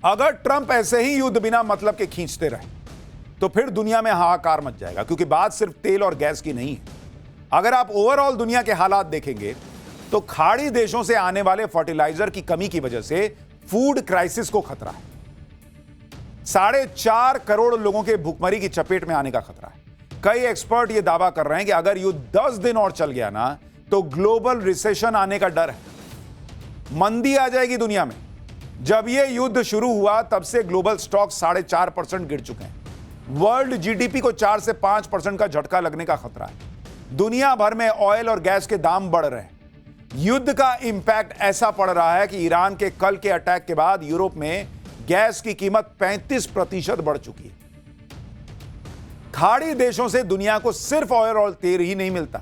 अगर ट्रंप ऐसे ही युद्ध बिना मतलब के खींचते रहे तो फिर दुनिया में हाहाकार मच जाएगा, क्योंकि बात सिर्फ तेल और गैस की नहीं है। अगर आप ओवरऑल दुनिया के हालात देखेंगे तो खाड़ी देशों से आने वाले फर्टिलाइजर की कमी की वजह से फूड क्राइसिस को खतरा है। 4.5 करोड़ लोगों के भूखमरी की चपेट में आने का खतरा है। कई एक्सपर्ट यह दावा कर रहे हैं कि अगर युद्ध 10 दिन और चल गया ना तो ग्लोबल रिसेशन आने का डर है, मंदी आ जाएगी दुनिया में। जब यह युद्ध शुरू हुआ तब से ग्लोबल स्टॉक 4.5% गिर चुके हैं। वर्ल्ड जीडीपी को 4 से 5% का झटका लगने का खतरा है। दुनिया भर में ऑयल और गैस के दाम बढ़ रहे हैं। युद्ध का इंपैक्ट ऐसा पड़ रहा है कि ईरान के कल के अटैक के बाद यूरोप में गैस की कीमत 35% बढ़ चुकी है। खाड़ी देशों से दुनिया को सिर्फ ऑयल और तेल ही नहीं मिलता,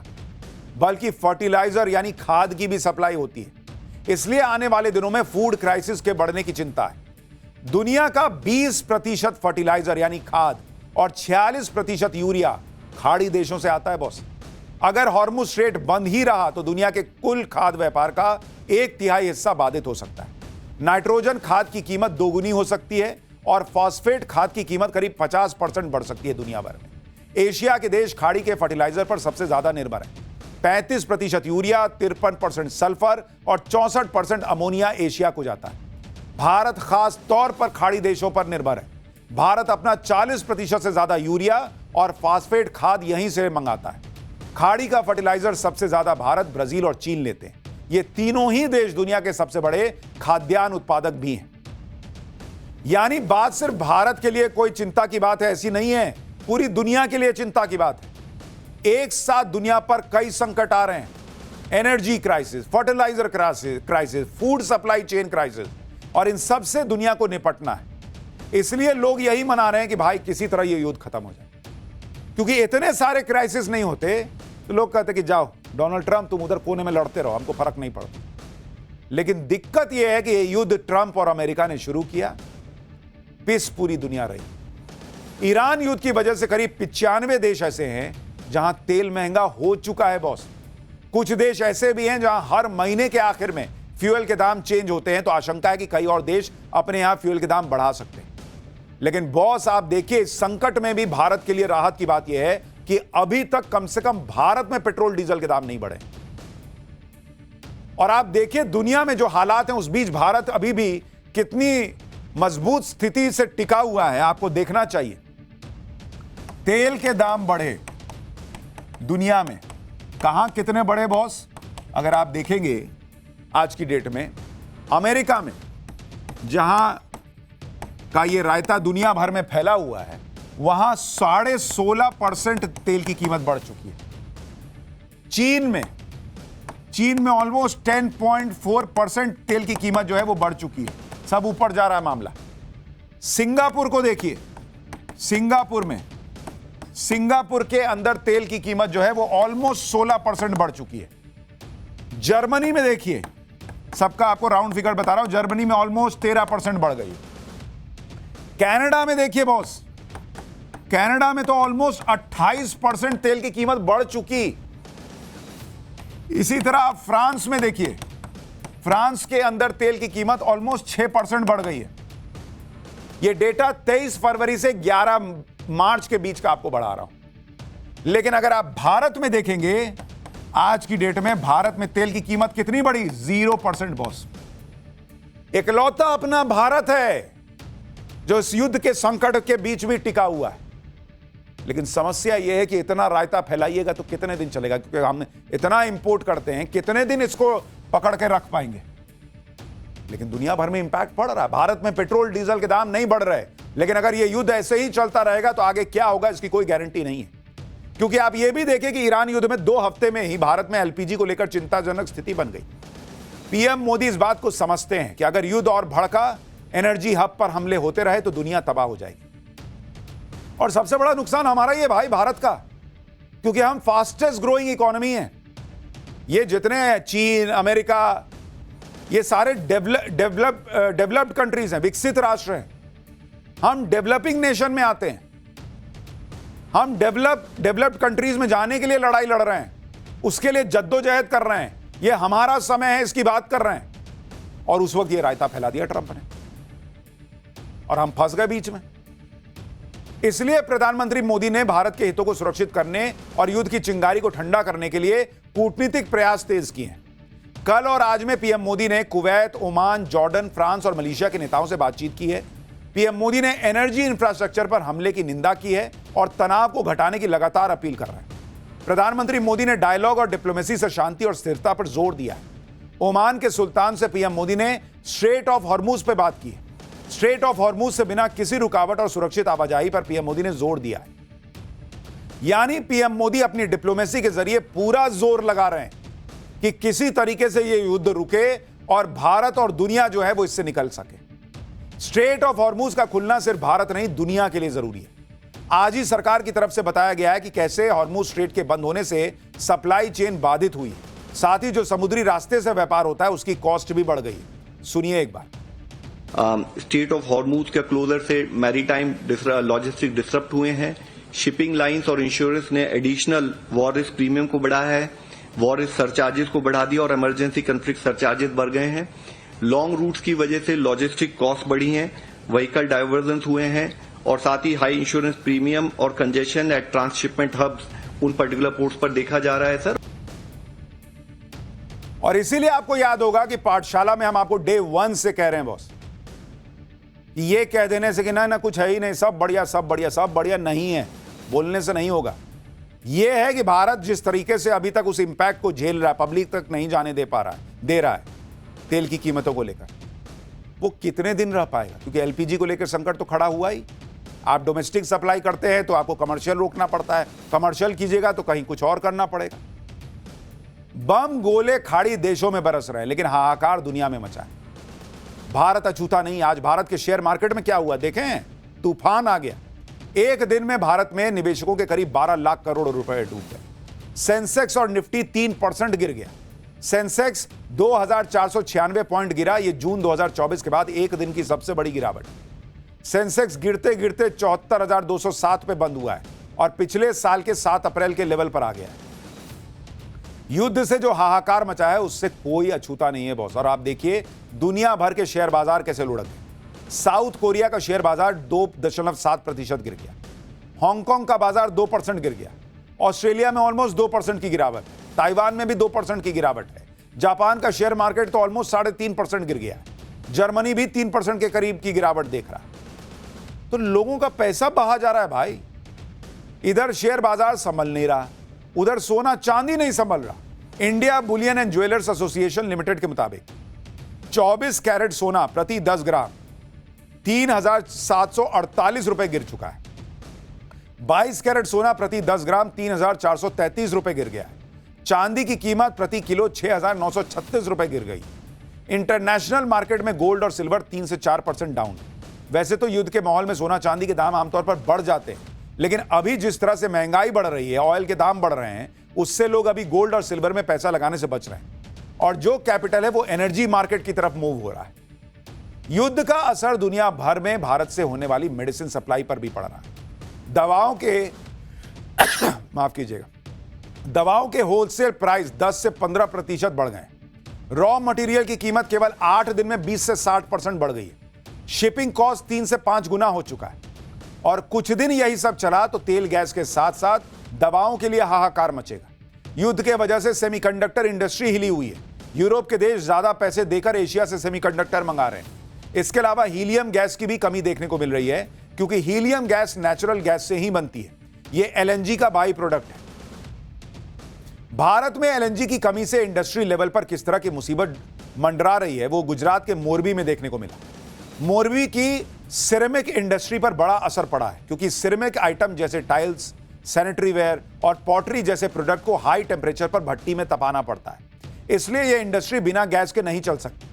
बल्कि फर्टिलाइजर यानी खाद की भी सप्लाई होती है। इसलिए आने वाले दिनों में फूड क्राइसिस के बढ़ने की चिंता है। दुनिया का 20% फर्टिलाइजर यानी खाद और 46% यूरिया खाड़ी देशों से आता है बॉस। अगर हॉर्मुज स्ट्रेट बंद ही रहा तो दुनिया के कुल खाद व्यापार का 1/3 हिस्सा बाधित हो सकता है। नाइट्रोजन खाद की कीमत दोगुनी हो सकती है और फॉस्फेट खाद की कीमत करीब 50% बढ़ सकती है दुनिया भर में। एशिया के देश खाड़ी के फर्टिलाइजर पर सबसे ज्यादा निर्भर है। 35% यूरिया, 53% सल्फर और 64% अमोनिया एशिया को जाता है। भारत खास तौर पर खाड़ी देशों पर निर्भर है। भारत अपना 40% से ज्यादा यूरिया और फॉस्फेट खाद यहीं से मंगाता है। खाड़ी का फर्टिलाइजर सबसे ज्यादा भारत, ब्राजील और चीन लेते हैं। ये तीनों ही देश दुनिया के सबसे बड़े खाद्यान्न उत्पादक भी हैं। यानी बात सिर्फ भारत के लिए कोई चिंता की बात है ऐसी नहीं है, पूरी दुनिया के लिए चिंता की बात है। एक साथ दुनिया पर कई संकट आ रहे हैं। Energy crisis, fertiliser crisis, food supply chain crisis, और इन सब से दुनिया को निपटना है। इसलिए लोग यही मना रहे हैं कि भाई किसी तरह ये युद्ध खत्म हो जाए, क्योंकि इतने सारे क्राइसिस नहीं होते तो लोग कहते कि जाओ डोनाल्ड ट्रंप तुम उधर कोने में लड़ते रहो, हमको फर्क नहीं पड़ता। लेकिन दिक्कत यह है कि ये युद्ध ट्रंप और अमेरिका ने शुरू किया, पिस पूरी दुनिया रही। ईरान युद्ध की वजह से करीब 95 देश ऐसे हैं जहां तेल महंगा हो चुका है बॉस। कुछ देश ऐसे भी हैं जहां हर महीने के आखिर में फ्यूल के दाम चेंज होते हैं, तो आशंका है कि कई और देश अपने यहां फ्यूल के दाम बढ़ा सकते हैं। लेकिन बॉस आप देखिए, इस संकट में भी भारत के लिए राहत की बात यह है कि अभी तक कम से कम भारत में पेट्रोल डीजल के दाम नहीं बढ़े। और आप देखिए दुनिया में जो हालात हैं उस बीच भारत अभी भी कितनी मजबूत स्थिति से टिका हुआ है, आपको देखना चाहिए। तेल के दाम बढ़े दुनिया में, कहां कितने बढ़े बॉस? अगर आप देखेंगे आज की डेट में अमेरिका में, जहां का ये रायता दुनिया भर में फैला हुआ है, वहां 16.5% तेल की कीमत बढ़ चुकी है। चीन में ऑलमोस्ट 10.4% तेल की कीमत जो है वो बढ़ चुकी है। सब ऊपर जा रहा है मामला। सिंगापुर को देखिए, सिंगापुर के अंदर तेल की कीमत जो है वो ऑलमोस्ट 16% बढ़ चुकी है। जर्मनी में देखिए, सबका आपको राउंड फिगर बता रहा हूं, जर्मनी में ऑलमोस्ट 13% बढ़ गई। कनाडा में देखिए बॉस, कनाडा में तो ऑलमोस्ट 28% तेल की कीमत बढ़ चुकी। इसी तरह आप फ्रांस में देखिए, फ्रांस के अंदर तेल की कीमत ऑलमोस्ट 6% बढ़ गई है। यह डेटा 23 फरवरी से 11 मार्च के बीच का आपको बढ़ा रहा हूं। लेकिन अगर आप भारत में देखेंगे, आज की डेट में भारत में तेल की कीमत कितनी बढ़ी? 0% बॉस। इकलौता अपना भारत है जो इस युद्ध के संकट के बीच भी टिका हुआ है। लेकिन समस्या यह है कि इतना रायता फैलाइएगा तो कितने दिन चलेगा, क्योंकि हम इतना इंपोर्ट करते हैं, कितने दिन इसको पकड़ के रख पाएंगे। लेकिन दुनिया भर में इंपैक्ट पड़ रहा है। भारत में पेट्रोल डीजल के दाम नहीं बढ़ रहे, लेकिन अगर यह युद्ध ऐसे ही चलता रहेगा तो आगे क्या होगा इसकी कोई गारंटी नहीं है। क्योंकि आप यह भी देखें कि ईरान युद्ध में 2 हफ्ते में ही भारत में एलपीजी को लेकर चिंताजनक स्थिति बन गई। पीएम मोदी इस बात को समझते हैं कि अगर युद्ध और भड़का, एनर्जी हब पर हमले होते रहे तो दुनिया तबाह हो जाएगी। और सबसे बड़ा नुकसान हमारा ही है भाई, भारत का, क्योंकि हम फास्टेस्ट ग्रोइंग इकोनॉमी है। ये जितने चीन, अमेरिका, ये सारे डेवलप्ड कंट्रीज हैं, विकसित राष्ट्र हैं। हम डेवलपिंग नेशन में आते हैं। हम डेवलप्ड कंट्रीज में जाने के लिए लड़ाई लड़ रहे हैं, उसके लिए जद्दोजहद कर रहे हैं। ये हमारा समय है, इसकी बात कर रहे हैं। और उस वक्त ये रायता फैला दिया ट्रंप ने। और हम फंस गए बीच में। इसलिए प्रधानमंत्री मोदी ने भारत के हितों को सुरक्षित करने और युद्ध की चिंगारी को ठंडा करने के लिए कूटनीतिक प्रयास तेज किए हैं। कल और आज में पीएम मोदी ने कुवैत, ओमान, जॉर्डन, फ्रांस और मलेशिया के नेताओं से बातचीत की है। पीएम मोदी ने एनर्जी इंफ्रास्ट्रक्चर पर हमले की निंदा की है और तनाव को घटाने की लगातार अपील कर रहे हैं। प्रधानमंत्री मोदी ने डायलॉग और डिप्लोमेसी से शांति और स्थिरता पर जोर दिया है। ओमान के सुल्तान से पीएम मोदी ने स्ट्रेट ऑफ हॉर्मुज पर बात की है। स्ट्रेट ऑफ हॉर्मुज से बिना किसी रुकावट और सुरक्षित आवाजाही पर पीएम मोदी ने जोर दिया है। यानी पीएम मोदी अपनी डिप्लोमेसी के जरिए पूरा जोर लगा रहे हैं कि किसी तरीके से यह युद्ध रुके और भारत और दुनिया जो है वो इससे निकल सके। स्ट्रेट ऑफ हॉर्मुज का खुलना सिर्फ भारत नहीं, दुनिया के लिए जरूरी है। आज ही सरकार की तरफ से बताया गया है कि कैसे हॉर्मुज स्ट्रेट के बंद होने से सप्लाई चेन बाधित हुई है। साथ ही जो समुद्री रास्ते से व्यापार होता है उसकी कॉस्ट भी बढ़ गई है। सुनिए एक बार। स्ट्रेट ऑफ हॉर्मुज के क्लोजर से मैरीटाइम लॉजिस्टिक डिस्टर्ब हुए हैं। शिपिंग लाइंस और इंश्योरेंस ने एडिशनल वॉर रिस्क प्रीमियम को बढ़ाया है, वॉर रिस्क सरचार्जेस को बढ़ा दिया और इमरजेंसी कंफ्लिक्ट सरचार्जेस बढ़ गए हैं। लॉन्ग रूट्स की वजह से लॉजिस्टिक कॉस्ट बढ़ी हैं, व्हीकल डाइवर्जेंस हुए हैं और साथ ही हाई इंश्योरेंस प्रीमियम और कंजेशन एट ट्रांसशिपमेंट हब्स उन पर्टिकुलर पोर्ट्स पर देखा जा रहा है सर। और इसीलिए आपको याद होगा कि पाठशाला में हम आपको डे 1 से कह रहे हैं बॉस, ये कह देने से कि ना कुछ है ही नहीं, सब बढ़िया सब बढ़िया सब बढ़िया नहीं है, बोलने से नहीं होगा। यह है कि भारत जिस तरीके से अभी तक उस इंपैक्ट को झेल रहा है, पब्लिक तक नहीं जाने दे रहा है तेल की कीमतों को लेकर, वो कितने दिन रह पाएगा? क्योंकि एलपीजी को लेकर संकट तो खड़ा हुआ ही। आप डोमेस्टिक सप्लाई करते हैं तो आपको कमर्शियल रोकना पड़ता है, कमर्शियल कीजिएगा तो कहीं कुछ और करना पड़ेगा। बम गोले खाड़ी देशों में बरस रहे हैं, लेकिन हाहाकार दुनिया में मचा है। भारत अछूता नहीं। आज भारत के शेयर मार्केट में क्या हुआ देखें, तूफान आ गया। एक दिन में भारत में निवेशकों के करीब 12 लाख करोड़ रुपए डूब गए। सेंसेक्स और निफ्टी 3% गिर गया। सेंसेक्स 2496 पॉइंट गिरा। यह जून 2024 के बाद एक दिन की सबसे बड़ी गिरावट। सेंसेक्स गिरते गिरते 74,207 पे बंद हुआ है और पिछले साल के 7 अप्रैल के लेवल पर आ गया है। युद्ध से जो हाहाकार मचा है उससे कोई अछूता नहीं है बॉस। और आप देखिए दुनिया भर के शेयर बाजार कैसे लुढ़क गए। साउथ कोरिया का शेयर बाजार 2.7% गिर गया। हांगकांग का बाजार 2% गिर गया। ऑस्ट्रेलिया में ऑलमोस्ट 2% की गिरावट। ताइवान में भी 2% की गिरावट है। जापान का शेयर मार्केट तो ऑलमोस्ट 3.5% गिर गया। जर्मनी भी 3% के करीब की गिरावट देख रहा है। तो लोगों का पैसा बहा जा रहा है भाई। इधर शेयर बाजार संभल नहीं रहा, उधर सोना चांदी नहीं संभल रहा। India Boolean and jewellers association limited के मुताबिक 24 कैरेट सोना प्रति 10 ग्राम 3,748 रुपए गिर चुका है। 22 कैरेट सोना प्रति 10 ग्राम 3,433 रुपए गिर गया है। चांदी की कीमत प्रति किलो 6,936 रुपए गिर गई। इंटरनेशनल मार्केट में गोल्ड और सिल्वर 3 से 4% डाउन। वैसे तो युद्ध के माहौल में सोना चांदी के दाम आमतौर पर बढ़ जाते हैं, लेकिन अभी जिस तरह से महंगाई बढ़ रही है, ऑयल के दाम बढ़ रहे हैं, उससे लोग अभी गोल्ड और सिल्वर में पैसा लगाने से बच रहे हैं और जो कैपिटल है वो एनर्जी मार्केट की तरफ मूव हो रहा है। युद्ध का असर दुनिया भर में भारत से होने वाली मेडिसिन सप्लाई पर भी पड़ रहा है। दवाओं के माफ कीजिएगा, दवाओं के होलसेल प्राइस 10 से 15% बढ़ गए। रॉ मटेरियल की कीमत केवल 8 दिन में 20 से 60% बढ़ गई है। शिपिंग कॉस्ट 3 से 5 गुना हो चुका है और कुछ दिन यही सब चला तो तेल गैस के साथ साथ दवाओं के लिए हाहाकार मचेगा। युद्ध के वजह से सेमीकंडक्टर इंडस्ट्री हिली हुई है। यूरोप के देश ज्यादा पैसे देकर एशिया से सेमीकंडक्टर मंगा रहे हैं। इसके अलावा हीलियम गैस की भी कमी देखने को मिल रही है, क्योंकि हीलियम गैस नेचुरल गैस से ही बनती है। यह एलएनजी का बाई प्रोडक्ट है। भारत में एलएनजी की कमी से इंडस्ट्री लेवल पर किस तरह की मुसीबत मंडरा रही है वो गुजरात के मोरबी में देखने को मिला। मोरबी की सिरेमिक इंडस्ट्री पर बड़ा असर पड़ा है, क्योंकि सिरेमिक आइटम जैसे टाइल्स, सैनिटरी वेयर और पॉटरी जैसे प्रोडक्ट को हाई टेम्परेचर पर भट्टी में तपाना पड़ता है। इसलिए यह इंडस्ट्री बिना गैस के नहीं चल सकती।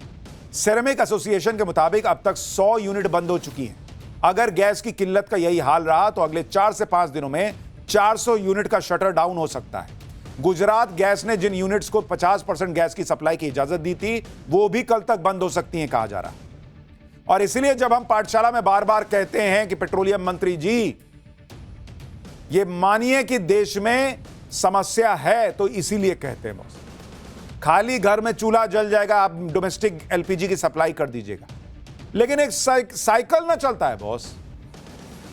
सिरेमिक एसोसिएशन के मुताबिक अब तक 100 यूनिट बंद हो चुकी हैं। अगर गैस की किल्लत का यही हाल रहा तो अगले 4 से 5 दिनों में 400 यूनिट का शटर डाउन हो सकता है। गुजरात गैस ने जिन यूनिट्स को 50% गैस की सप्लाई की इजाजत दी थी वो भी कल तक बंद हो सकती हैं, कहा जा रहा है। और इसलिए जब हम पाठशाला में बार बार कहते हैं कि पेट्रोलियम मंत्री जी ये मानिए कि देश में समस्या है, तो इसीलिए कहते हैं बॉस। खाली घर में चूल्हा जल जाएगा, आप डोमेस्टिक एलपीजी की सप्लाई कर दीजिएगा। लेकिन एक साइकिल ना चलता है बॉस।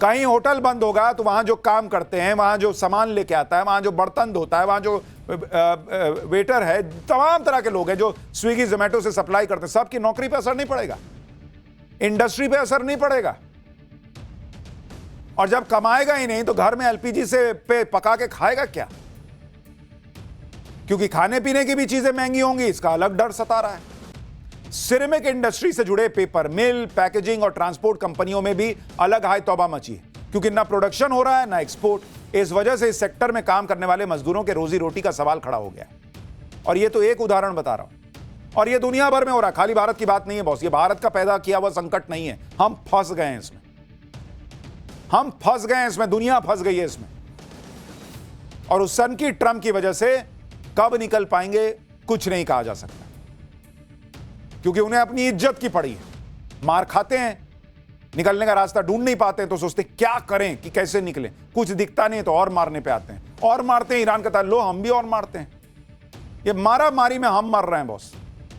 कहीं होटल बंद होगा तो वहां जो काम करते हैं, वहां जो सामान लेके आता है, वहां जो बर्तन धोता है, वहां जो वेटर है, तमाम तरह के लोग हैं जो स्विगी जोमेटो से सप्लाई करते हैं, सबकी नौकरी पे असर नहीं पड़ेगा, इंडस्ट्री पे असर नहीं पड़ेगा। और जब कमाएगा ही नहीं तो घर में एलपीजी से पे पका के खाएगा क्या? क्योंकि खाने पीने की भी चीजें महंगी होंगी, इसका अलग डर सता रहा है। सिरेमिक इंडस्ट्री से जुड़े पेपर मिल, पैकेजिंग और ट्रांसपोर्ट कंपनियों में भी अलग हाय तौबा मची है, क्योंकि ना प्रोडक्शन हो रहा है ना एक्सपोर्ट। इस वजह से इस सेक्टर में काम करने वाले मजदूरों के रोजी रोटी का सवाल खड़ा हो गया है। और ये तो एक उदाहरण बता रहा हूं, और ये दुनिया भर में हो रहा है, खाली भारत की बात नहीं है बॉस। ये भारत का पैदा किया हुआ संकट नहीं है, हम फंस गए हैं इसमें, हम फंस गए हैं इसमें, दुनिया फंस गई है इसमें। और उस सन की ट्रम्प की वजह से कब निकल पाएंगे कुछ नहीं कहा जा सकता, क्योंकि उन्हें अपनी इज्जत की पड़ी है। मार खाते हैं, निकलने का रास्ता ढूंढ नहीं पाते, तो सोचते क्या करें कि कैसे निकले, कुछ दिखता नहीं तो और मारने पे आते हैं, और मारते हैं। ईरान कहता है लो हम भी और मारते हैं। ये मारा मारी में हम मर रहे हैं बॉस।